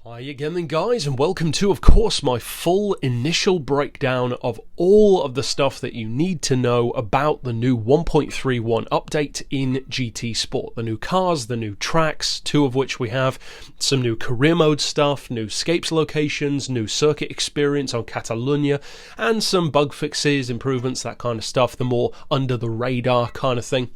Hi again then guys, and welcome to, of course, my full initial breakdown of all of the stuff that you need to know about the new 1.31 update in GT Sport. The new cars, the new tracks, two of which we have, some new career mode stuff, new scapes locations, new circuit experience on Catalunya, and some bug fixes, improvements, that kind of stuff, the more under the radar kind of thing.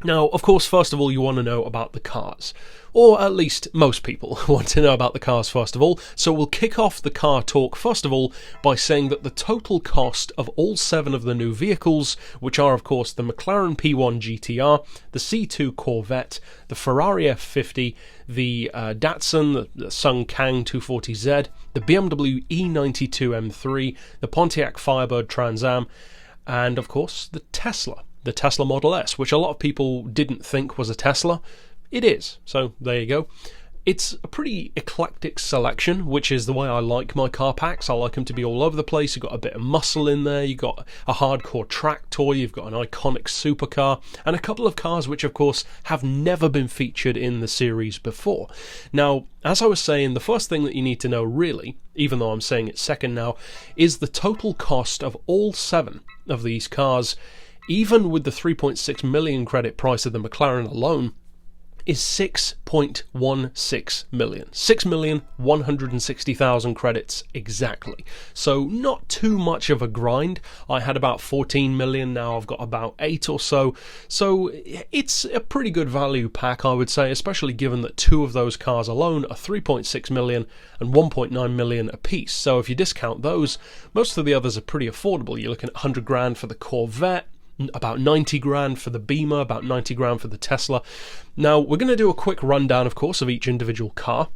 Now, of course, first of all, you want to know about the cars. Or at least most people want to know about the cars first of all. So we'll kick off the car talk first of all by saying that the total cost of all 7 of the new vehicles, which are of course the McLaren P1 GTR, the C2 Corvette, the Ferrari F50, the Datsun, the Sung Kang 240Z, the BMW E92 M3, the Pontiac Firebird Trans Am, and of course the Tesla Model S, which a lot of people didn't think was a Tesla. It is, so there you go. It's a pretty eclectic selection, which is the way I like my car packs. I like them to be all over the place. You've got a bit of muscle in there, you've got a hardcore track toy, you've got an iconic supercar, and a couple of cars which of course have never been featured in the series before. Now, as I was saying, the first thing that you need to know really, even though I'm saying it second now, is the total cost of all 7 of these cars, even with the 3.6 million credit price of the McLaren alone, is 6.16 million. 6,160,000 credits exactly. So not too much of a grind. I had about 14 million, now I've got about 8 or so. So it's a pretty good value pack, I would say, especially given that 2 of those cars alone are 3.6 million and 1.9 million apiece. So if you discount those, most of the others are pretty affordable. You're looking at 100 grand for the Corvette, about 90 grand for the Beamer, about 90 grand for the Tesla. Now, we're going to do a quick rundown, of course, of each individual car.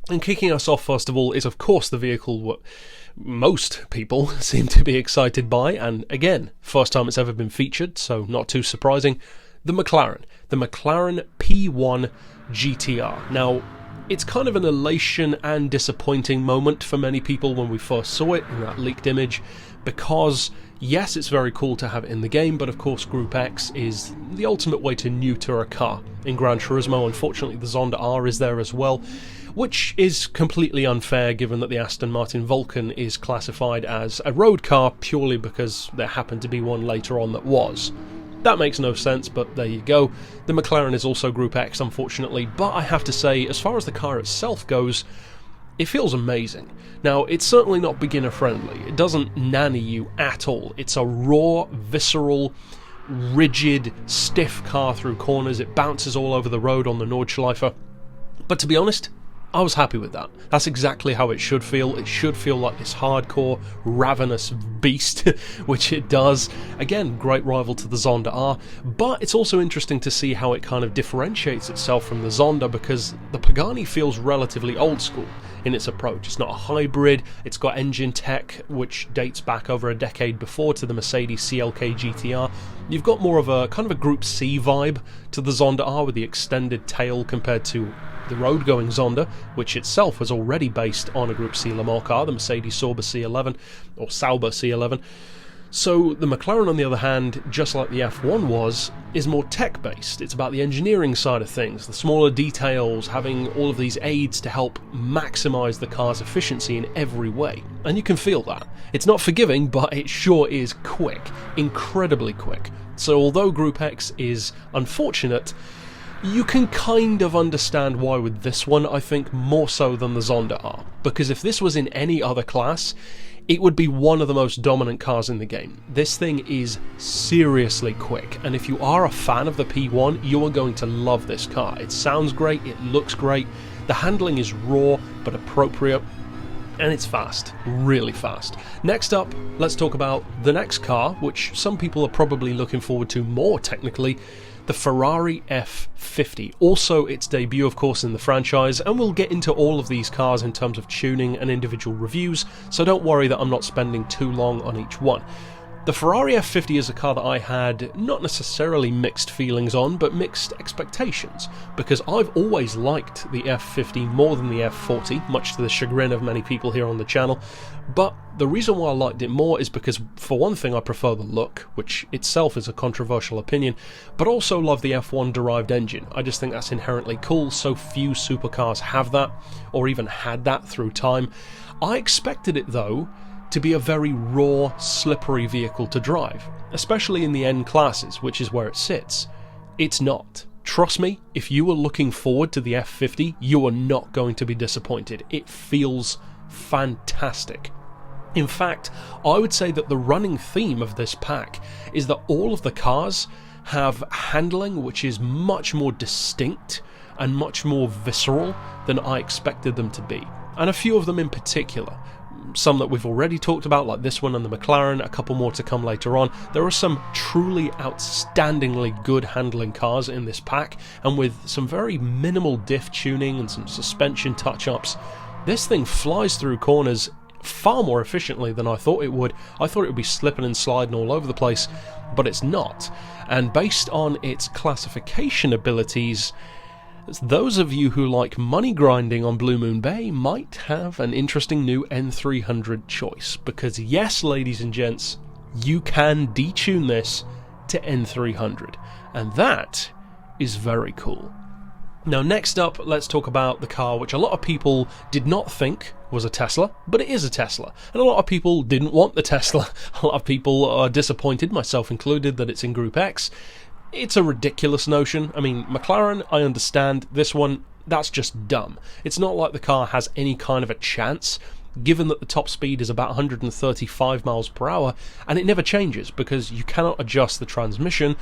And kicking us off, first of all, is, of course, the vehicle what most people seem to be excited by. And again, first time it's ever been featured, so not too surprising. The McLaren P1 GTR. Now, it's kind of an elation and disappointing moment for many people when we first saw it in that leaked image, because yes, it's very cool to have it in the game, but of course Group X is the ultimate way to neuter a car. In Gran Turismo, unfortunately, the Zonda R is there as well, which is completely unfair given that the Aston Martin Vulcan is classified as a road car purely because there happened to be one later on that was. That makes no sense, but there you go. The McLaren is also Group X, unfortunately, but I have to say, as far as the car itself goes, it feels amazing. Now, it's certainly not beginner-friendly. It doesn't nanny you at all. It's a raw, visceral, rigid, stiff car through corners. It bounces all over the road on the Nordschleife. But to be honest, I was happy with that. That's exactly how it should feel. It should feel like this hardcore, ravenous beast, which it does. Again, great rival to the Zonda R, but it's also interesting to see how it kind of differentiates itself from the Zonda, because the Pagani feels relatively old school in its approach. It's not a hybrid, it's got engine tech which dates back over a decade before to the Mercedes CLK GTR. You've got more of a kind of a Group C vibe to the Zonda R with the extended tail compared to the road-going Zonda, which itself was already based on a Group C Le Mans car, the Mercedes Sauber C11, or Sauber C11. So the McLaren, on the other hand, just like the F1 was, is more tech-based. It's about the engineering side of things, the smaller details, having all of these aids to help maximise the car's efficiency in every way. And you can feel that. It's not forgiving, but it sure is quick, incredibly quick. So although Group X is unfortunate, you can kind of understand why with this one, I think, more so than the Zonda R. Because if this was in any other class, it would be one of the most dominant cars in the game. This thing is seriously quick, and if you are a fan of the P1, you are going to love this car. It sounds great, it looks great, the handling is raw but appropriate, and it's fast, really fast. Next up, let's talk about the next car, which some people are probably looking forward to more technically, the Ferrari F50, also its debut of course in the franchise, and we'll get into all of these cars in terms of tuning and individual reviews, so don't worry that I'm not spending too long on each one. The Ferrari F50 is a car that I had not necessarily mixed feelings on, but mixed expectations, because I've always liked the F50 more than the F40, much to the chagrin of many people here on the channel. But the reason why I liked it more is because, for one thing, I prefer the look, which itself is a controversial opinion, but also love the F1 derived engine. I just think that's inherently cool. So few supercars have that, or even had that through time. I expected it, though, to be a very raw, slippery vehicle to drive, especially in the N classes, which is where it sits. It's not. Trust me, if you were looking forward to the F50, you are not going to be disappointed. It feels fantastic. In fact, I would say that the running theme of this pack is that all of the cars have handling which is much more distinct and much more visceral than I expected them to be. And a few of them in particular. Some that we've already talked about, like this one and the McLaren, a couple more to come later on. There are some truly outstandingly good handling cars in this pack, and with some very minimal diff tuning and some suspension touch-ups, this thing flies through corners far more efficiently than I thought it would. I thought it would be slipping and sliding all over the place, but it's not. And based on its classification abilities, those of you who like money grinding on Blue Moon Bay might have an interesting new N300 choice, because yes, ladies and gents, you can detune this to N300, and that is very cool. Now next up, let's talk about the car which a lot of people did not think was a Tesla, but it is a Tesla, and a lot of people didn't want the Tesla. A lot of people are disappointed, myself included, that it's in Group X. It's a ridiculous notion. I mean, McLaren, I understand. This one, that's just dumb. It's not like the car has any kind of a chance, given that the top speed is about 135 miles per hour, and it never changes because you cannot adjust the transmission.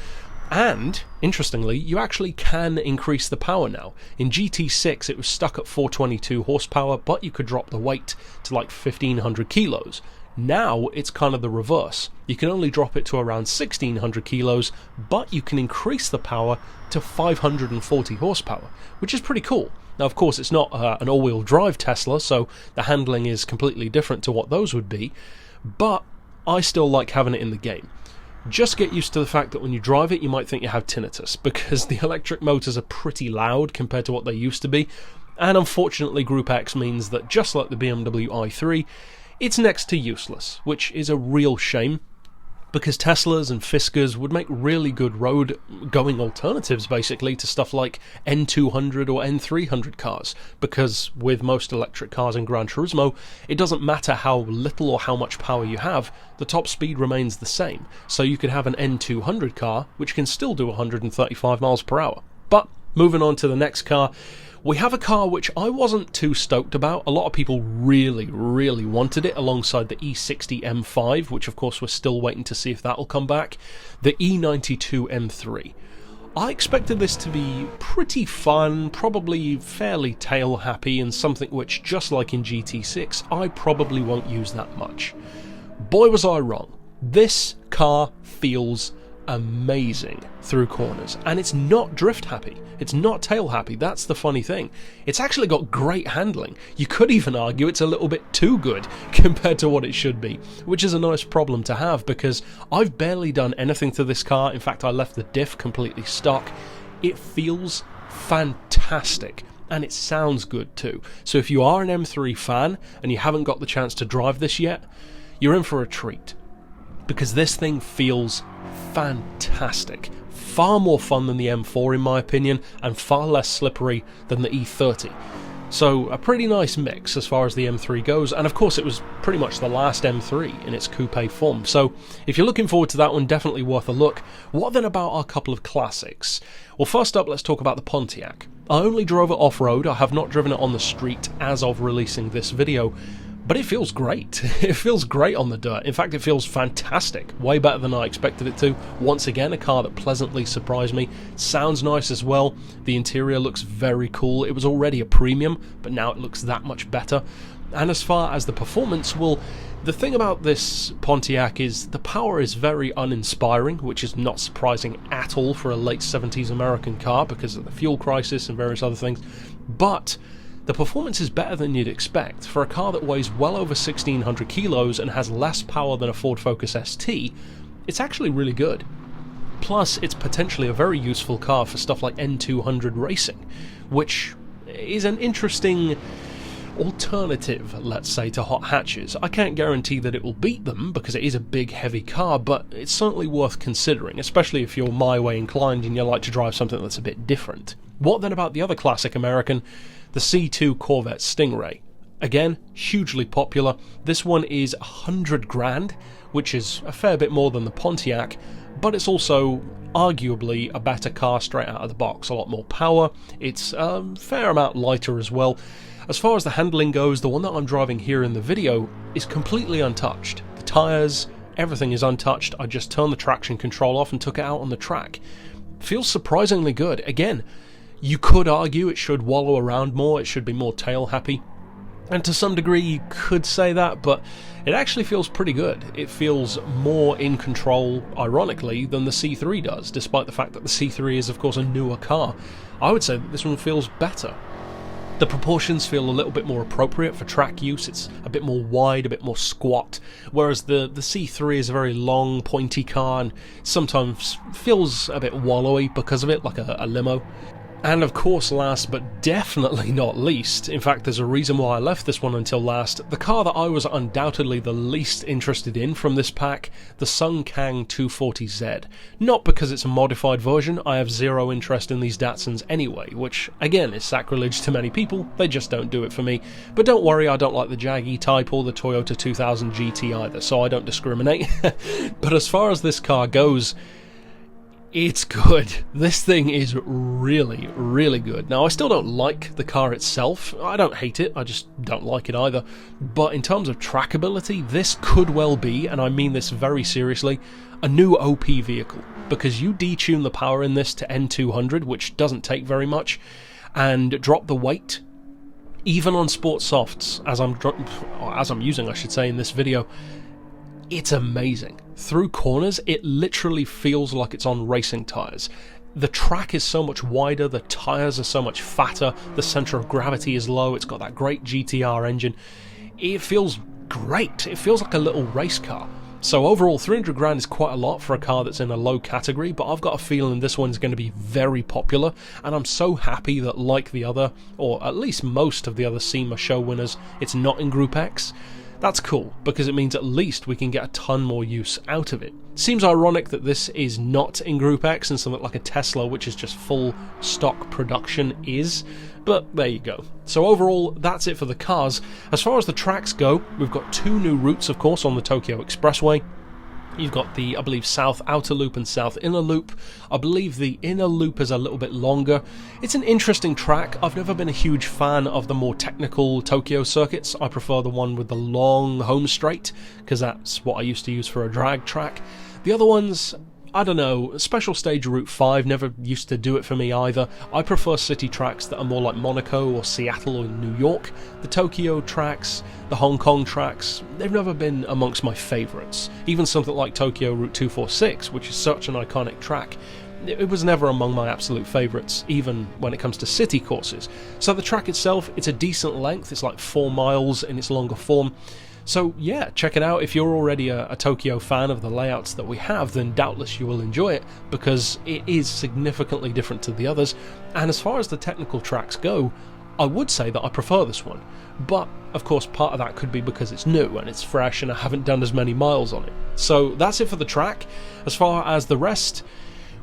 And, interestingly, you actually can increase the power now. In GT6 it was stuck at 422 horsepower, but you could drop the weight to like 1500 kilos. Now it's kind of the reverse. You can only drop it to around 1600 kilos, but you can increase the power to 540 horsepower, which is pretty cool. Now, of course, it's not an all-wheel drive Tesla, so the handling is completely different to what those would be, but I still like having it in the game. Just get used to the fact that when you drive it, you might think you have tinnitus, because the electric motors are pretty loud compared to what they used to be, and unfortunately Group X means that, just like the BMW i3, it's next to useless, which is a real shame, because Teslas and Fiskars would make really good road-going alternatives, basically, to stuff like N200 or N300 cars, because with most electric cars in Gran Turismo, it doesn't matter how little or how much power you have, the top speed remains the same, so you could have an N200 car, which can still do 135 miles per hour. But, moving on to the next car, we have a car which I wasn't too stoked about. A lot of people really, really wanted it, alongside the E60 M5, which of course we're still waiting to see if that will come back, the E92 M3. I expected this to be pretty fun, probably fairly tail-happy, and something which, just like in GT6, I probably won't use that much. Boy was I wrong. This car feels amazing through corners, and it's not drift happy, it's not tail happy. That's the funny thing. It's actually got great handling. You could even argue it's a little bit too good compared to what it should be, which is a nice problem to have, because I've barely done anything to this car. In fact, I left the diff completely stuck. It feels fantastic, and it sounds good too. So if you are an M3 fan and you haven't got the chance to drive this yet, you're in for a treat, because this thing feels fantastic. Far more fun than the M4 in my opinion, and far less slippery than the E30. So a pretty nice mix as far as the M3 goes, and of course it was pretty much the last M3 in its coupe form. So if you're looking forward to that one, definitely worth a look. What then about our couple of classics? Well, first up, let's talk about the Pontiac. I only drove it off-road. I have not driven it on the street as of releasing this video, but it feels great. It feels great on the dirt. In fact, it feels fantastic. Way better than I expected it to. Once again, a car that pleasantly surprised me. Sounds nice as well. The interior looks very cool. It was already a premium, but now it looks that much better. And as far as the performance, well, the thing about this Pontiac is the power is very uninspiring, which is not surprising at all for a late 70s American car because of the fuel crisis and various other things. But The performance is better than you'd expect. For a car that weighs well over 1600 kilos and has less power than a Ford Focus ST, it's actually really good. Plus, it's potentially a very useful car for stuff like N200 racing, which is an interesting alternative, let's say, to hot hatches. I can't guarantee that it will beat them because it is a big heavy car, but it's certainly worth considering, especially if you're my way inclined and you like to drive something that's a bit different. What then about the other classic American, the C2 Corvette Stingray? Again, hugely popular. This one is 100 grand, which is a fair bit more than the Pontiac, but it's also arguably a better car straight out of the box. A lot more power, it's a fair amount lighter as well. As far as the handling goes, the one that I'm driving here in the video is completely untouched. The tyres, everything is untouched. I just turned the traction control off and took it out on the track. Feels surprisingly good. Again, you could argue it should wallow around more, it should be more tail happy. And to some degree you could say that, but it actually feels pretty good. It feels more in control, ironically, than the C3 does, despite the fact that the C3 is of course a newer car. I would say that this one feels better. The proportions feel a little bit more appropriate for track use. It's a bit more wide, a bit more squat, whereas the C3 is a very long, pointy car and sometimes feels a bit wallowy because of it, like a limo. And of course, last but definitely not least, in fact there's a reason why I left this one until last, the car that I was undoubtedly the least interested in from this pack, the Sung Kang 240Z. Not because it's a modified version, I have zero interest in these Datsuns anyway, which again is sacrilege to many people, they just don't do it for me. But don't worry, I don't like the Jag E-Type or the Toyota 2000 GT either, so I don't discriminate. But as far as this car goes, it's good. This thing is really, really good. Now, I still don't like the car itself. I don't hate it, I just don't like it either. But in terms of trackability, this could well be, and I mean this very seriously, a new OP vehicle. Because you detune the power in this to N200, which doesn't take very much, and drop the weight, even on sport softs, as I'm using, I should say, in this video, it's amazing. Through corners, it literally feels like it's on racing tyres. The track is so much wider, the tyres are so much fatter, the centre of gravity is low, it's got that great GTR engine. It feels great, it feels like a little race car. So overall, 300 grand is quite a lot for a car that's in a low category, but I've got a feeling this one's going to be very popular, and I'm so happy that, like the other, or at least most of the other SEMA show winners, it's not in Group X. That's cool, because it means at least we can get a ton more use out of it. Seems ironic that this is not in Group X and something like a Tesla, which is just full stock production, is, but there you go. So overall, that's it for the cars. As far as the tracks go, we've got two new routes, of course, on the Tokyo Expressway. You've got the, I believe, South Outer Loop and South Inner Loop. I believe the Inner Loop is a little bit longer. It's an interesting track. I've never been a huge fan of the more technical Tokyo circuits. I prefer the one with the long home straight, because that's what I used to use for a drag track. The other ones, I don't know, Special Stage Route 5 never used to do it for me either. I prefer city tracks that are more like Monaco or Seattle or New York. The Tokyo tracks, the Hong Kong tracks, they've never been amongst my favourites. Even something like Tokyo Route 246, which is such an iconic track, it was never among my absolute favourites, even when it comes to city courses. So the track itself, it's a decent length, it's like 4 miles in its longer form. So yeah, check it out. If you're already a Tokyo fan of the layouts that we have, then doubtless you will enjoy it, because it is significantly different to the others. And as far as the technical tracks go, I would say that I prefer this one. But of course, part of that could be because it's new and it's fresh and I haven't done as many miles on it. So that's it for the track. As far as the rest,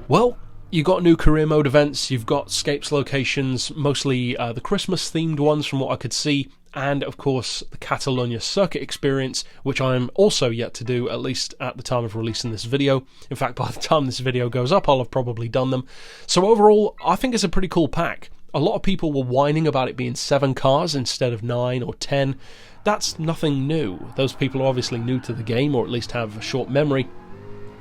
well, you've got new career mode events, you've got escapes locations, mostly the Christmas themed ones from what I could see, and of course the Catalonia circuit experience, which I'm also yet to do, at least at the time of releasing this video. In fact, by the time this video goes up, I'll have probably done them. So overall, I think it's a pretty cool pack. A lot of people were whining about it being 7 cars instead of 9 or 10. That's nothing new. Those people are obviously new to the game, or at least have a short memory,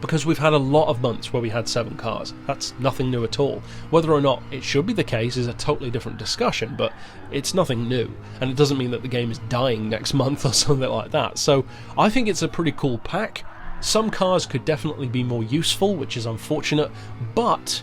because we've had a lot of months where we had 7 cars. That's nothing new at all. Whether or not it should be the case is a totally different discussion, but it's nothing new, and it doesn't mean that the game is dying next month or something like that. So I think it's a pretty cool pack. Some cars could definitely be more useful, which is unfortunate, but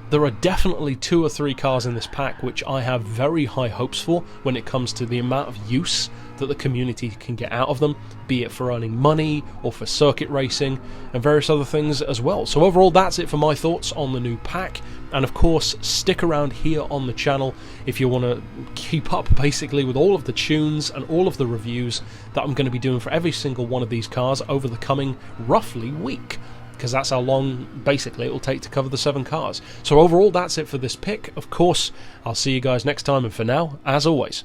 There are definitely 2 or 3 cars in this pack which I have very high hopes for when it comes to the amount of use that the community can get out of them, be it for earning money or for circuit racing and various other things as well. So overall, that's it for my thoughts on the new pack, and of course stick around here on the channel if you want to keep up basically with all of the tunes and all of the reviews that I'm going to be doing for every single one of these cars over the coming roughly week, because that's how long basically it will take to cover the 7 cars. So overall, that's it for this pick. Of course, I'll see you guys next time, and for now, as always,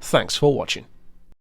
thanks for watching.